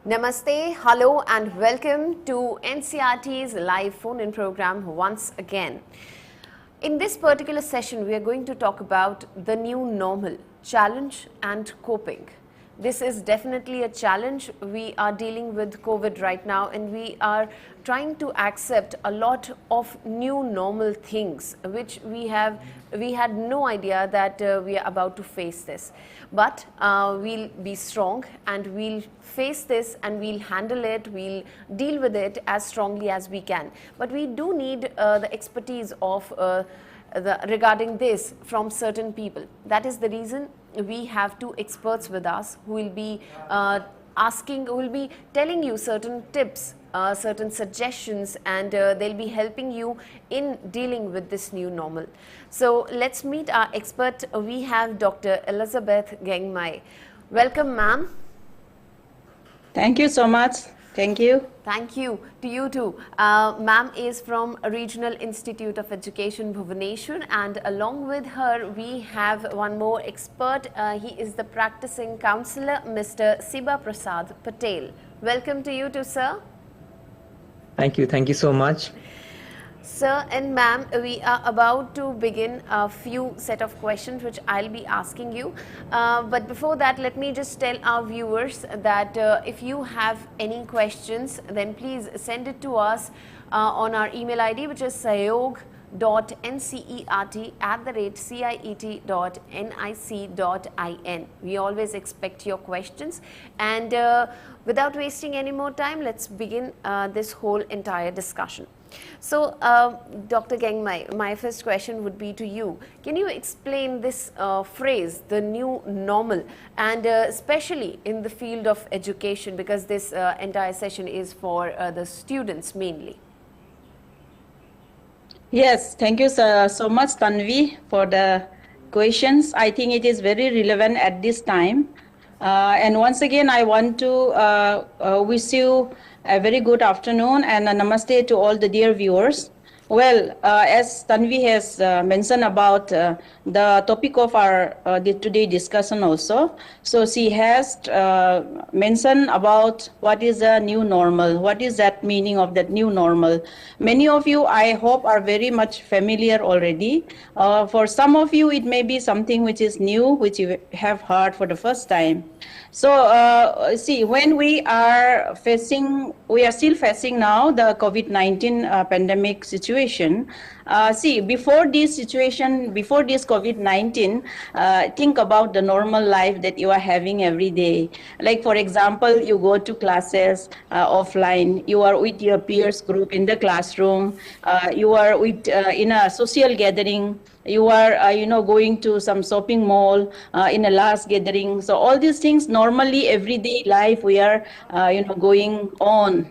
Namaste, hello and welcome to NCERT's live phone-in program once again. In this particular session, we are going to talk about the new normal, challenge and coping. This is definitely a challenge. We are dealing with COVID right now and we are trying to accept a lot of new normal things which we had no idea that we are about to face this. But we'll be strong and we'll face this and we'll handle it, we'll deal with it as strongly as we can. But we do need the expertise of regarding this from certain people. That is the reason we have two experts with us who will be telling you certain tips, certain suggestions, and they'll be helping you in dealing with this new normal. So let's meet our expert. We have Dr. Elizabeth Gengmai. Welcome, ma'am. Thank you so much. Thank you. Thank you to you too. Ma'am is from Regional Institute of Education, Bhubaneswar, and along with her we have one more expert. He is the practicing counsellor, Mr. Siba Prasad Patel. Welcome to you too, sir. Thank you so much. Sir and ma'am, we are about to begin a few set of questions which I'll be asking you. But before that, let me just tell our viewers that if you have any questions, then please send it to us on our email ID, which is sahyog.ncert@ciet.nic.in. We always expect your questions. And without wasting any more time, let's begin this whole entire discussion. So, Dr. Gengmai, my first question would be to you. Can you explain this phrase, the new normal, and especially in the field of education, because this entire session is for the students mainly? Yes, thank you so much, Tanvi, for the questions. I think it is very relevant at this time. And once again, I want to wish you a very good afternoon and a namaste to all the dear viewers. Well, as Tanvi has mentioned about the topic of our today discussion also, so she has mentioned about what is a new normal, what is that meaning of that new normal. Many of you, I hope, are very much familiar already. For some of you, it may be something which is new, which you have heard for the first time. So, see, when we are still facing now the COVID-19 pandemic situation. See, before this situation, before this COVID-19, think about the normal life that you are having every day. Like, for example, you go to classes offline, you are with your peers group in the classroom, you are with in a social gathering, you are going to some shopping mall in a large gathering. So all these things, normally everyday life we are going on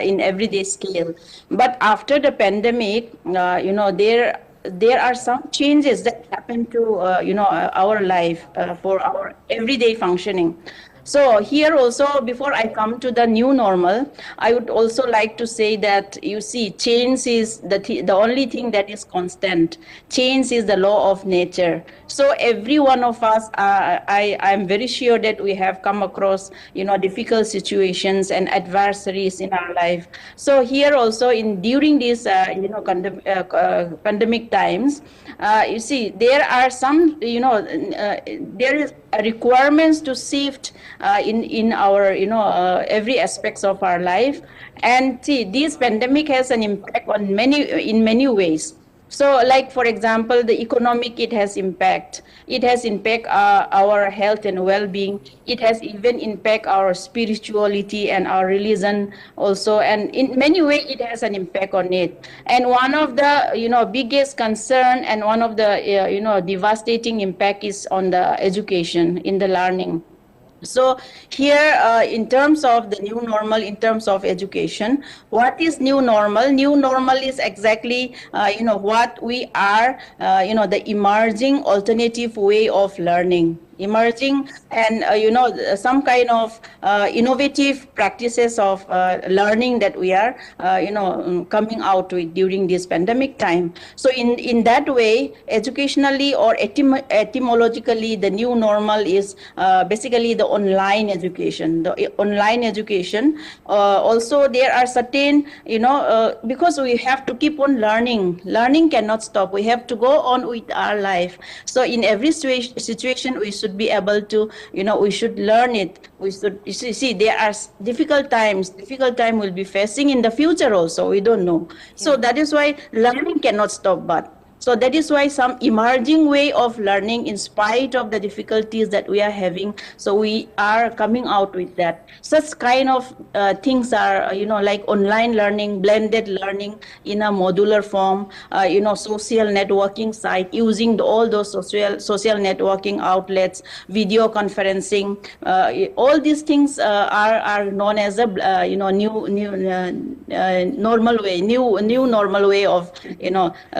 in everyday scale. But after the pandemic, there are some changes that happen to our life for our everyday functioning. So here also, before I come to the new normal, I would also like to say that, you see, change is the only thing that is constant. Change is the law of nature. So every one of us, I'm very sure that we have come across, difficult situations and adversaries in our life. So here also, during these, pandemic times, you see, there are some, there is requirements to shift in our every aspects of our life. And see, this pandemic has an impact on in many ways. So, like, for example, the economic, it has impact our health and well-being. It has even impact our spirituality and our religion also, and in many ways it has an impact on it. And one of the biggest concern and one of the devastating impact is on the education, in the learning. So here, in terms of the new normal, in terms of education, what is new normal? New normal is exactly, what we are, the emerging alternative way of learning. emerging, and some kind of innovative practices of learning that we are coming out with during this pandemic time. So in that way, educationally or etymologically, the new normal is basically the online education. The online education, also there are certain, because we have to keep on learning cannot stop. We have to go on with our life. So in every situation we should be able to, we should learn it. We should see there are difficult time will be facing in the future also, we don't know. So that is why learning cannot stop. But so that is why some emerging way of learning in spite of the difficulties that we are having. So we are coming out with that. Such kind of things are, like online learning, blended learning in a modular form, social networking site, using all those social networking outlets, video conferencing. All these things are known as a, new normal way of,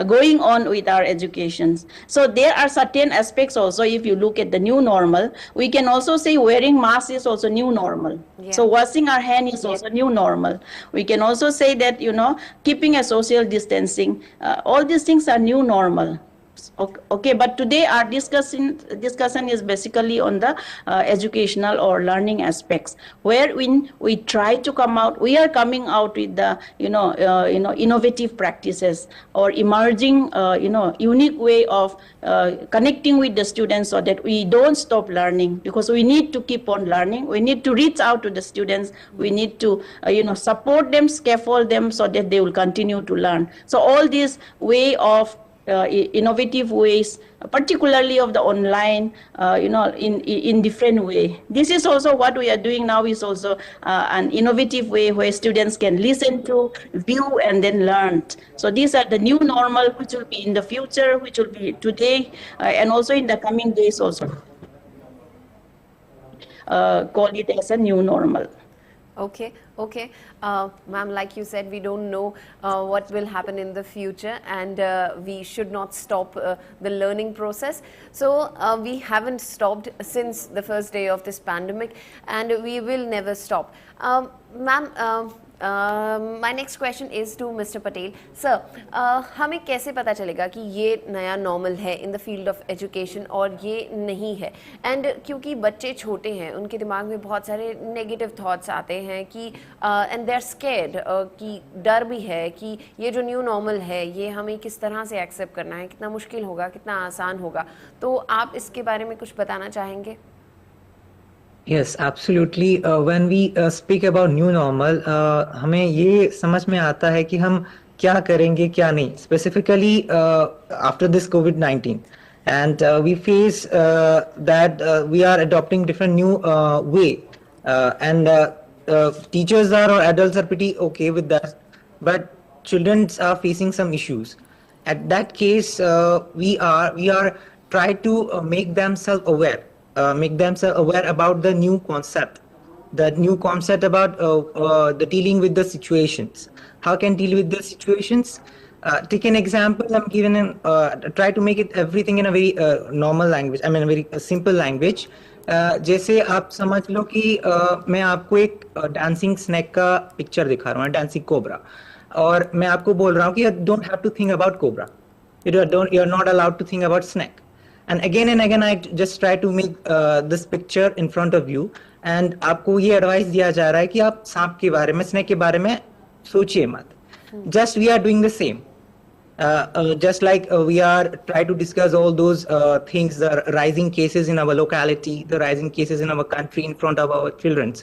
going on with our educations. So there are certain aspects also. If you look at the new normal, we can also say wearing mask is also new normal. So washing our hand is also new normal. We can also say that, keeping a social distancing, all these things are new normal. Okay, but today our discussion is basically on the educational or learning aspects, where we try to we are coming out with the innovative practices or emerging unique way of connecting with the students, so that we don't stop learning, because we need to keep on learning. We need to reach out to the students. We need to support them, scaffold them, so that they will continue to learn. So all these way of innovative ways, particularly of the online, in different way. This is also what we are doing now, is also an innovative way where students can listen to, view, and then learn. So these are the new normal, which will be in the future, which will be today, and also in the coming days also. Call it as a new normal. Okay. Ma'am, like you said, we don't know what will happen in the future, and we should not stop the learning process. So we haven't stopped since the first day of this pandemic, and we will never stop. Ma'am, my next question is to Mr. Patel. Sir, हमें कैसे पता चलेगा कि ये नया normal है in the field of education और ये नहीं है? एंड क्योंकि बच्चे छोटे हैं, उनके दिमाग में बहुत सारे नेगेटिव थॉट्स आते हैं कि एंड दे आर स्केर्ड, कि डर भी है कि ये जो न्यू नॉर्मल है ये हमें किस तरह से एक्सेप्ट करना है, कितना मुश्किल होगा, कितना आसान होगा. तो आप इसके बारे में कुछ बताना चाहेंगे? Yes, absolutely. When we speak about new normal, हमें ये समझ में आता है कि हम क्या करेंगे क्या नहीं, specifically after this COVID-19, and we face that we are adopting different new way, and teachers are or adults are pretty okay with that, but children are facing some issues. At that case, we are try to make them self-aware. Make themselves aware about the new concept about the dealing with the situations. How can deal with the situations? Take an example. I'm given try to make it everything in a very normal language. I mean, a very simple language. जैसे आप समझ लो कि मैं आपको एक dancing snack का picture दिखा रहा हूँ, डांसिंग कोबरा, और मैं आपको बोल रहा हूँ कि you don't have to think about cobra. You're not allowed to think about snake. And again I just try to make this picture in front of you, and आपको ये एडवाइस दिया जा रहा है कि आप सांप के बारे में, स्नेक के बारे में सोचिए मत. Just we are doing the same. Just like we are trying to discuss all those things, the rising cases in our locality, the rising cases in our country in front of our children,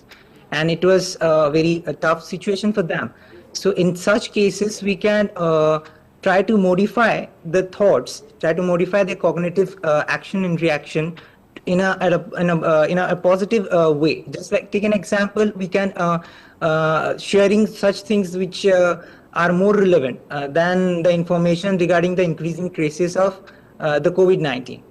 and it was a very tough situation for them. So in such cases, we can try to modify the thoughts, try to modify the cognitive action and reaction in a positive way. Just like take an example, we can sharing such things which are more relevant than the information regarding the increasing cases of the COVID-19.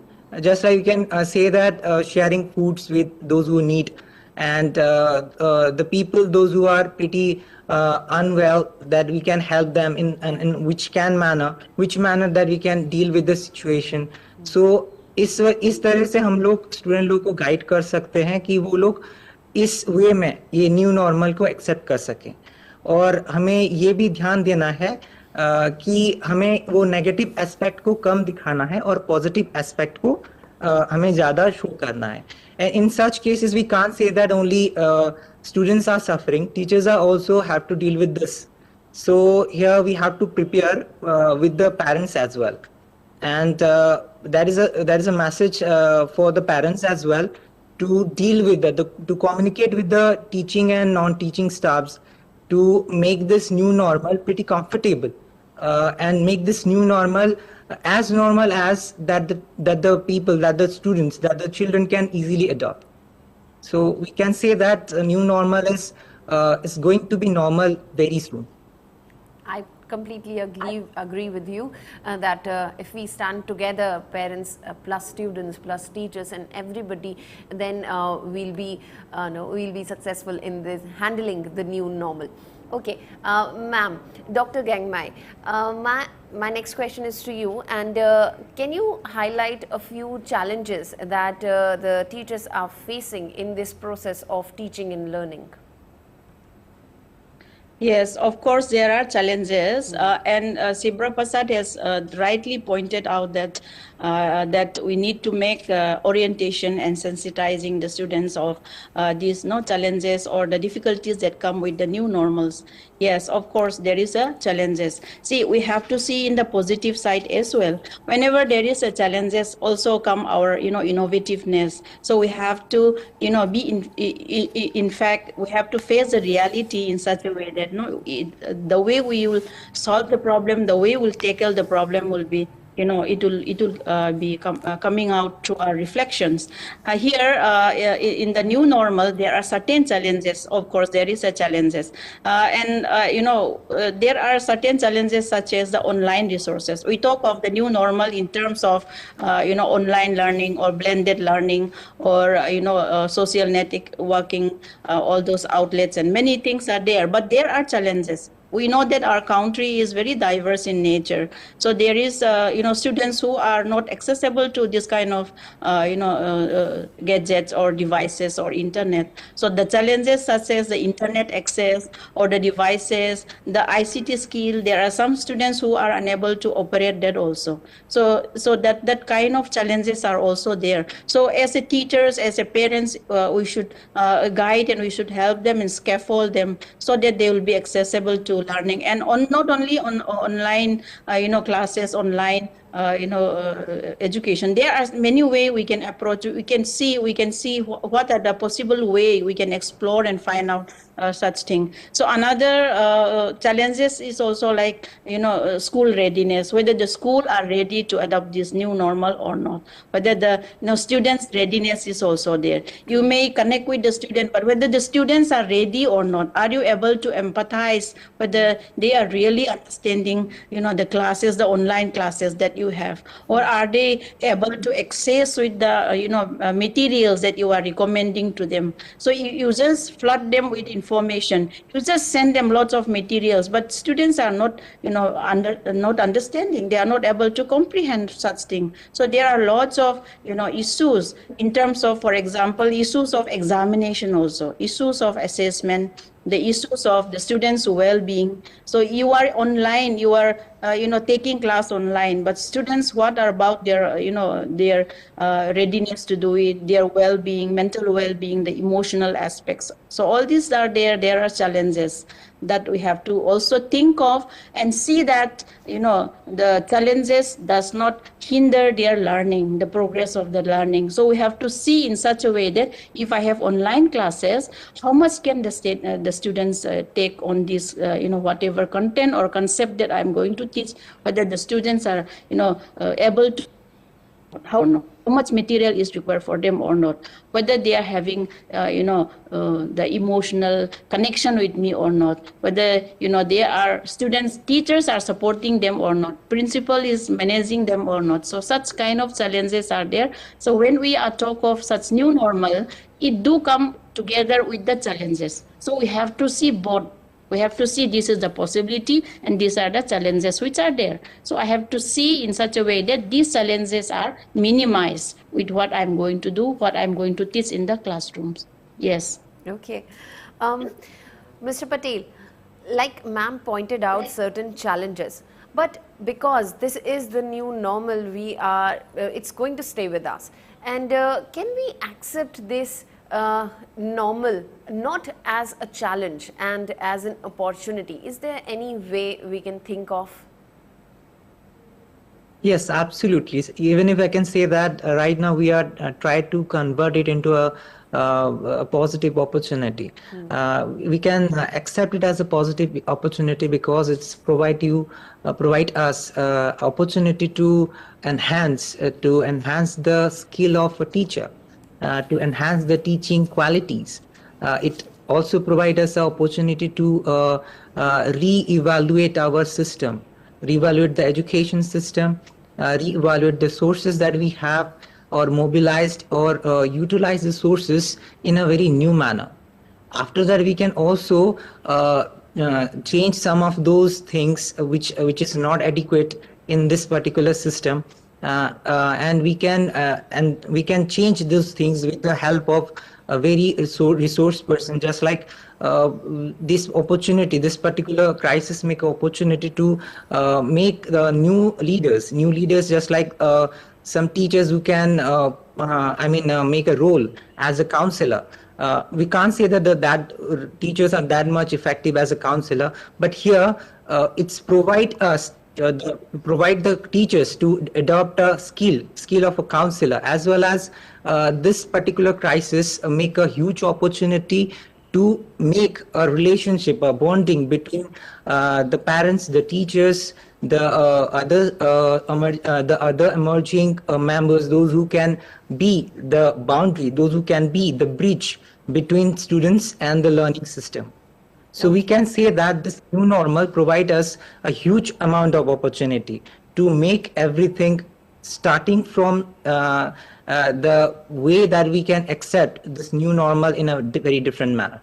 Just like you can say that sharing foods with those who need, and the people, those who are pretty unwell, that we can help them in which manner that we can deal with the situation. So इस तरह से हम लोग student लोग को guide कर सकते हैं कि वो लोग इस वे में ये न्यू नॉर्मल को एक्सेप्ट कर सकें। और हमें ये भी ध्यान देना है कि हमें वो नेगेटिव एस्पेक्ट को कम दिखाना है और पॉजिटिव एस्पेक्ट को हमें ज्यादा शो करना है। And in such cases, we can't say that only students are suffering. Teachers are also have to deal with this. So here we have to prepare with the parents as well. And that is a message for the parents as well to deal with that, to communicate with the teaching and non-teaching staffs to make this new normal pretty comfortable and make this new normal as normal as that the people, that the students, that the children can easily adopt. So we can say that a new normal is going to be normal very soon. I completely agree with you that if we stand together, parents plus students plus teachers and everybody, then we'll be successful in this handling the new normal. Okay, ma'am, Dr. Gangmai, my next question is to you, and can you highlight a few challenges that the teachers are facing in this process of teaching and learning? Yes, of course there are challenges, and Sibra Prasad has rightly pointed out that that we need to make orientation and sensitizing the students of these challenges or the difficulties that come with the new normals. Yes, of course there is a challenges. See, we have to see in the positive side as well. Whenever there is a challenges, also come our innovativeness. So we have to be in fact we have to face the reality in such a way that the way we will solve the problem, the way we'll tackle the problem will be it will be coming out through our reflections. Here in the new normal, there are certain challenges. Of course, there is a challenges, and there are certain challenges such as the online resources. We talk of the new normal in terms of online learning or blended learning or social networking, all those outlets and many things are there. But there are challenges. We know that our country is very diverse in nature. So there is, students who are not accessible to this kind of, gadgets or devices or internet. So the challenges such as the internet access or the devices, the ICT skill, there are some students who are unable to operate that also. So that kind of challenges are also there. So as a teachers, as a parents, we should guide and we should help them and scaffold them so that they will be accessible to learning, and not only on online classes, online education. There are many ways we can approach. We can see what are the possible way we can explore and find out such thing. So another challenges is also like school readiness, whether the school are ready to adopt this new normal or not, whether the students readiness is also there. You may connect with the student, but whether the students are ready or not, are you able to empathize whether they are really understanding the classes, the online classes that you have, or are they able to access with the materials that you are recommending to them? So you just flood them with information, you just send them lots of materials, but students are not not understanding, they are not able to comprehend such thing. So there are lots of issues in terms of, for example, issues of examination, also issues of assessment, the issues of the students' well-being. So you are online, you are taking class online, but students, what are about their their readiness to do it, their well-being, mental well-being, the emotional aspects. So all these are there. There are challenges that we have to also think of and see that the challenges does not hinder their learning, the progress of the learning. So we have to see in such a way that if I have online classes, how much can the students take on this whatever content or concept that I'm going to teach, whether the students are able to, how much material is required for them or not, whether they are having the emotional connection with me or not, whether they are students, teachers are supporting them or not, principal is managing them or not. So such kind of challenges are there. So when we are talk of such new normal, it do come together with the challenges. So we have to see both, We have to see this is the possibility and these are the challenges which are there. So I have to see in such a way that these challenges are minimized with what I'm going to do, what I'm going to teach in the classrooms. Yes. Okay. Mr. Patel, like ma'am pointed out certain challenges, but because this is the new normal, it's going to stay with us. And can we accept this normal not as a challenge and as an opportunity? Is there any way we can think of? Yes, absolutely. Even if I can say that right now we are trying to convert it into a positive opportunity. We can accept it as a positive opportunity because it's provide us opportunity to enhance the skill of a teacher, to enhance the teaching qualities. It also provides us an opportunity to re-evaluate our system, reevaluate the education system, reevaluate the sources that we have, or mobilized or utilize the sources in a very new manner. After that, we can also change some of those things which is not adequate in this particular system, and we can change those things with the help of a very resource person. Just like this opportunity, this particular crisis make opportunity to make the new leaders, just like some teachers who can make a role as a counselor. We can't say that teachers are that much effective as a counselor, but here it's provide the teachers to adopt a skill of a counselor, as well as this particular crisis make a huge opportunity to make a relationship, a bonding between the parents, the teachers, the other emerging members, those who can be the boundary, those who can be the bridge between students and the learning system. So we can say that this new normal provides us a huge amount of opportunity to make everything starting from the way that we can accept this new normal in a very different manner.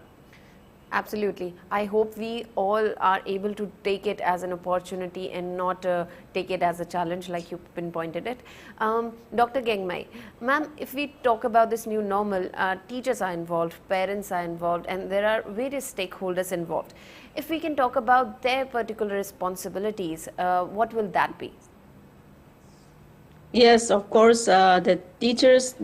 Absolutely. I hope we all are able to take it as an opportunity and not take it as a challenge, like you pinpointed it. Dr. Gengmai, ma'am, if we talk about this new normal, teachers are involved, parents are involved, and there are various stakeholders involved. If we can talk about their particular responsibilities, what will that be? Yes, of course, the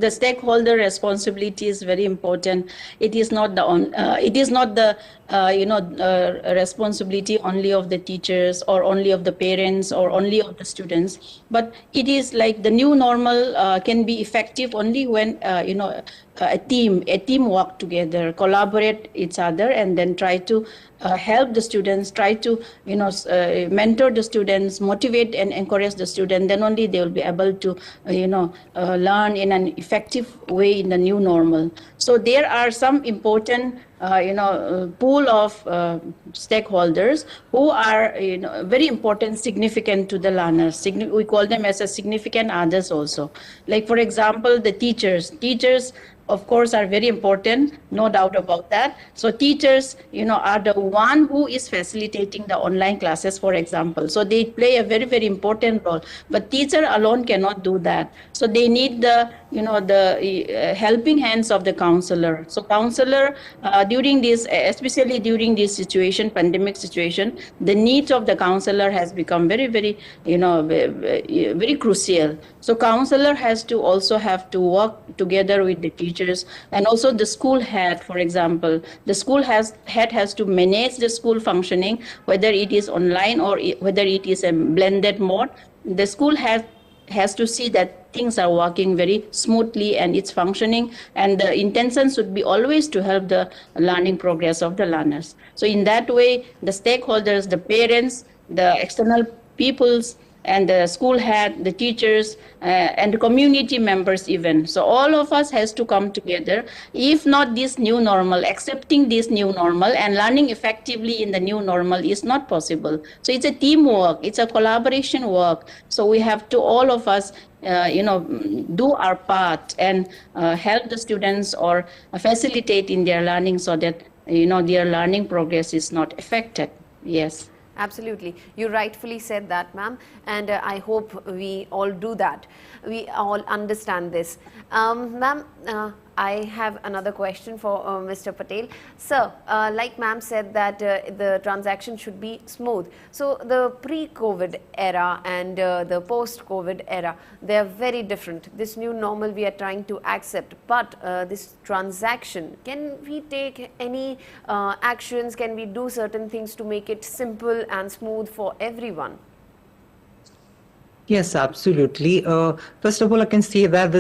stakeholder responsibility is very important. It is not the responsibility only of the teachers or only of the parents or only of the students, but it is like the new normal can be effective only when a team work together, collaborate each other, and then try to help the students, try to mentor the students, motivate and encourage the student. Then only they will be able to learn in an effective way in the new normal. So there are some important pool of stakeholders who are very important, significant to the learners. We call them as a significant others also. Like for example, the teachers of course are very important, no doubt about that. So teachers are the one who is facilitating the online classes, for example. So they play a very, very important role, but teacher alone cannot do that. So they need the helping hands of the counselor. So counselor during this, especially during this situation, pandemic situation, the needs of the counselor has become very, very very crucial. So counselor has to work together with the teachers, and also the school head, for example. The school head has to manage the school functioning, whether it is online or whether it is a blended mode. The school head has to see that things are working very smoothly and it's functioning, and the intention should be always to help the learning progress of the learners. So in that way, the stakeholders, the parents, the external peoples, and the school head, the teachers, and the community members even. So all of us has to come together. If not this new normal, accepting this new normal and learning effectively in the new normal is not possible. So it's a teamwork, it's a collaboration work. So we have to, all of us, do our part and help the students or facilitate in their learning so that their learning progress is not affected. Yes. Absolutely. You rightfully said that, ma'am, and I hope we all do that. We all understand this. Ma'am, I have another question for Mr. Patel. Sir, like ma'am said that the transaction should be smooth. So the pre-COVID era and the post-COVID era, they are very different. This new normal we are trying to accept, but this transaction, can we take any actions? Can we do certain things to make it simple and smooth for everyone? Yes, absolutely. First of all, I can say that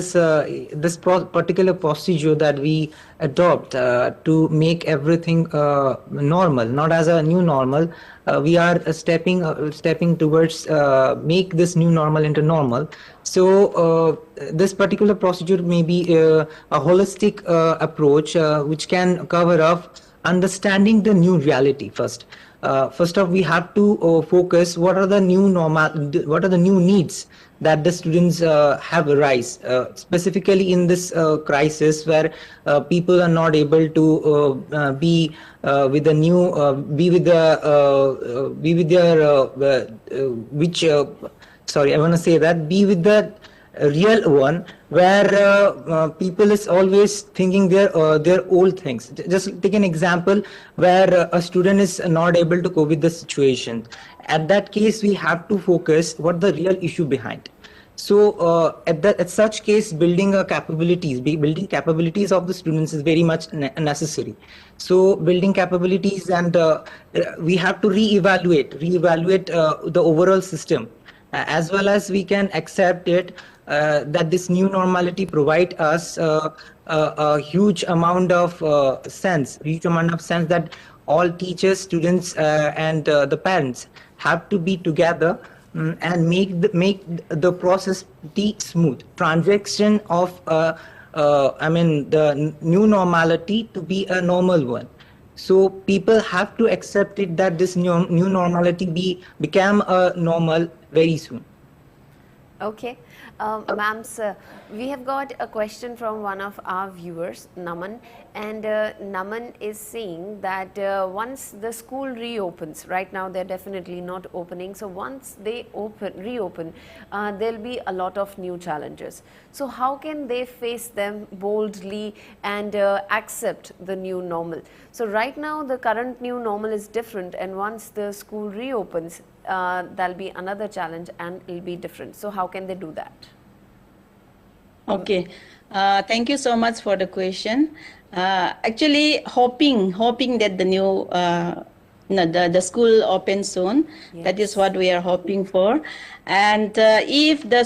particular procedure that we adopt to make everything normal, not as a new normal, we are stepping towards make this new normal into normal. So this particular procedure may be a holistic approach which can cover up understanding the new reality first. First off, we have to focus what are the new needs that the students have arise, specifically in this crisis where people are not able to be with their which sorry, I want to say that be with the real one, where people is always thinking their old things. Just take an example where a student is not able to cope with the situation. At that case, we have to focus what the real issue behind. So at such case, building capabilities of the students is very much necessary. So building capabilities, and we have to reevaluate the overall system, as well as we can accept it that this new normality provide us a huge amount of sense that all teachers, students, and the parents have to be together and make the process smooth transaction of the new normality to be a normal one. So people have to accept it that this new normality become a normal very soon. Okay. Ma'am, sir, we have got a question from one of our viewers, Naman, and Naman is saying that once the school reopens, right now they're definitely not opening, so once they reopen, there'll be a lot of new challenges. So how can they face them boldly and accept the new normal? So right now the current new normal is different, and once the school reopens, that'll be another challenge and it'll be different. So how can they do that? Okay, thank you so much for the question. Actually, hoping that the new the school opens soon. Yes. That is what we are hoping for. And when the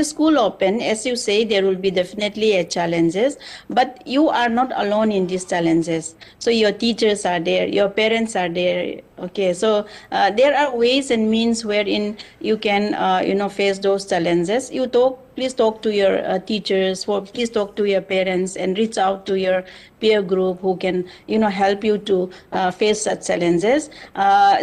school open, as you say, there will be definitely challenges, but you are not alone in these challenges. So your teachers are there, your parents are there. Okay, so there are ways and means wherein you can face those challenges. Please talk to your teachers, please talk to your parents, and reach out to your peer group who can help you to face such challenges.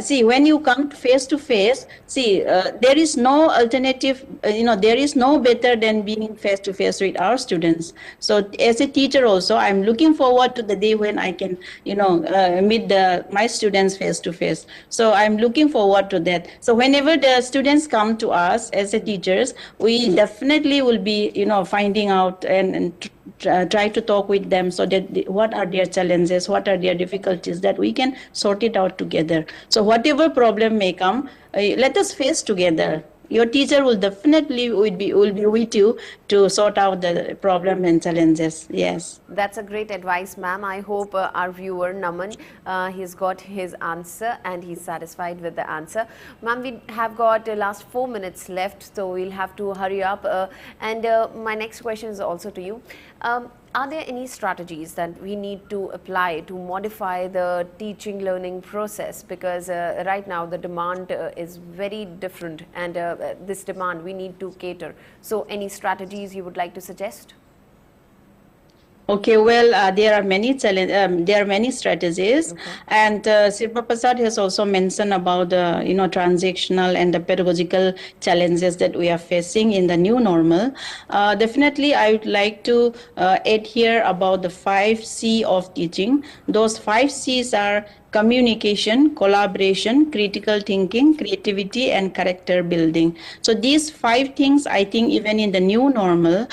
See, when you come face to face, there is no alternative, there is no better than being face to face with our students. So as a teacher also, I'm looking forward to the day when I can meet my students face to face. So I'm looking forward to that. So whenever the students come to us as a teachers, we definitely will be finding out and try to talk with them, so that what are their challenges, what are their difficulties, that we can sort it out together. So whatever problem may come, let us face together. Your teacher will definitely will be with you to sort out the problem and challenges. Yes. That's a great advice, ma'am. I hope our viewer, Naman, he's got his answer and he's satisfied with the answer. Ma'am, we have got last 4 minutes left, so we'll have to hurry up. And my next question is also to you. Are there any strategies that we need to apply to modify the teaching learning process? Because right now the demand is very different, and this demand we need to cater. So any strategies you would like to suggest? Okay, well, there are many there are many strategies, and Sirpa Prasad has also mentioned about the transactional and the pedagogical challenges that we are facing in the new normal. Definitely, I would like to add here about the 5C of teaching. Those 5Cs are communication, collaboration, critical thinking, creativity, and character building. So these 5 things, I think, even in the new normal,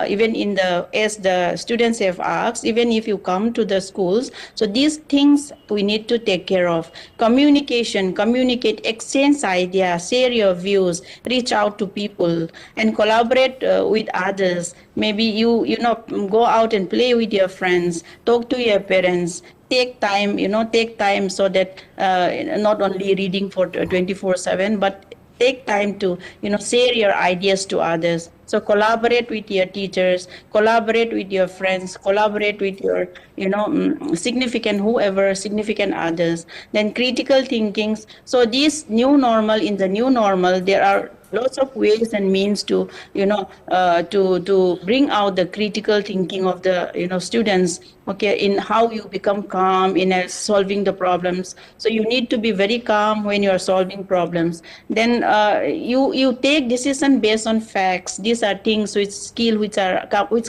even in the as the students have asked, even if you come to the schools, so these things we need to take care of. Communication, communicate, exchange ideas, share your views, reach out to people, and collaborate with others. Maybe you know go out and play with your friends, talk to your parents, take time so that not only reading for 24/7, but take time to share your ideas to others. So collaborate with your teachers, collaborate with your friends, collaborate with your significant whoever significant others. Then critical thinkings. So this new normal, in the new normal there are lots of ways and means to to bring out the critical thinking of the students, okay, in how you become calm in solving the problems. So you need to be very calm when you are solving problems. Then you take decision based on facts. These are things which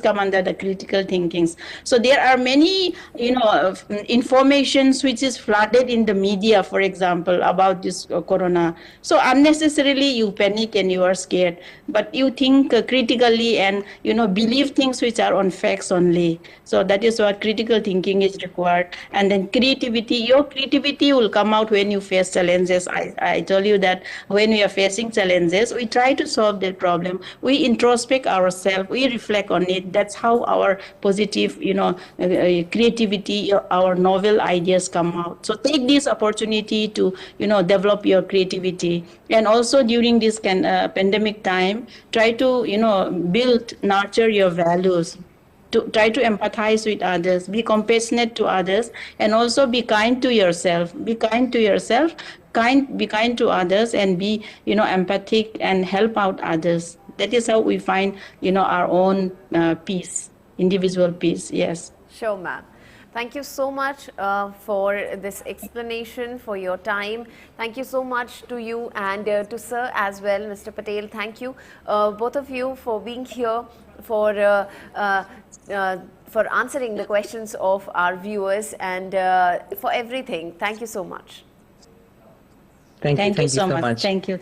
come under the critical thinkings. So there are many informations which is flooded in the media, for example, about this corona. So unnecessarily you panic and you are scared, but you think critically and believe things which are on facts only. So that is what critical thinking is required. And then creativity, your creativity will come out when you face challenges. I tell you that when we are facing challenges, we try to solve that problem, we introspect ourselves, we reflect on it. That's how our positive creativity, our novel ideas come out. So take this opportunity to develop your creativity. And also during this pandemic time, try to nurture your values, to try to empathize with others, be compassionate to others, and also be kind to yourself. Be kind to yourself, be kind to others, and be empathic and help out others. That is how we find our own peace, individual peace. Yes. Sure, ma'am. Thank you so much for this explanation, for your time. Thank you so much to you and to sir as well, Mr. Patel. Thank you, both of you, for being here, for answering the questions of our viewers, and for everything. Thank you so much. Thank you so much. Thank you.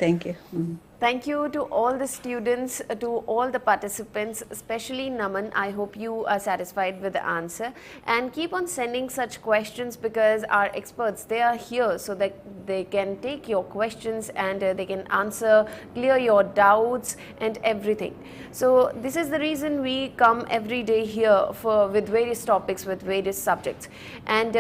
Thank you to all the students, to all the participants, especially Naman. I hope you are satisfied with the answer, and keep on sending such questions, because our experts, they are here so that they can take your questions and they can answer, clear your doubts and everything. So this is the reason we come every day here with various topics, with various subjects. And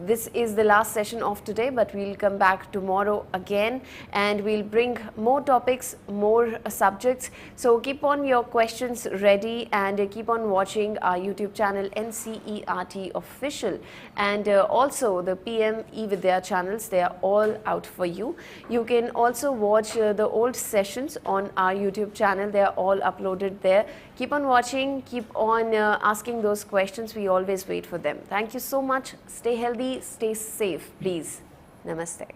this is the last session of today, but we'll come back tomorrow again and we'll bring more topics, more subjects. So keep on your questions ready and keep on watching our YouTube channel NCERT Official, and also the PM eVidya channels. They are all out for you. You can also watch the old sessions on our YouTube channel. They are all uploaded there. Keep on watching, keep on asking those questions. We always wait for them. Thank you so much. Stay healthy, stay safe, please. Namaste.